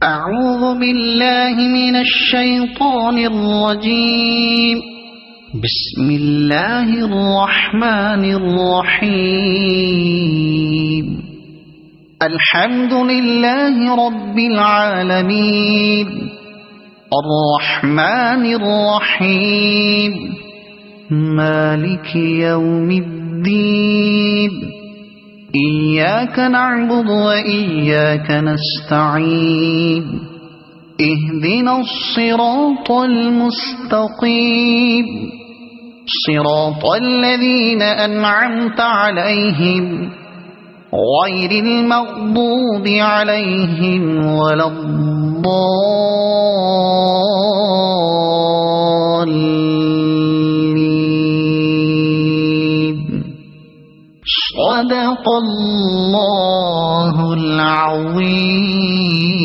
أعوذ بالله من الشيطان الرجيم. بسم الله الرحمن الرحيم. الحمد لله رب العالمين الرحمن الرحيم مالك يوم الدين. إياك نعبد وإياك نستعين. اهدنا الصراط المستقيم صراط الذين أنعمت عليهم غير المغضوب عليهم ولا الضالين. صدق الله العظيم.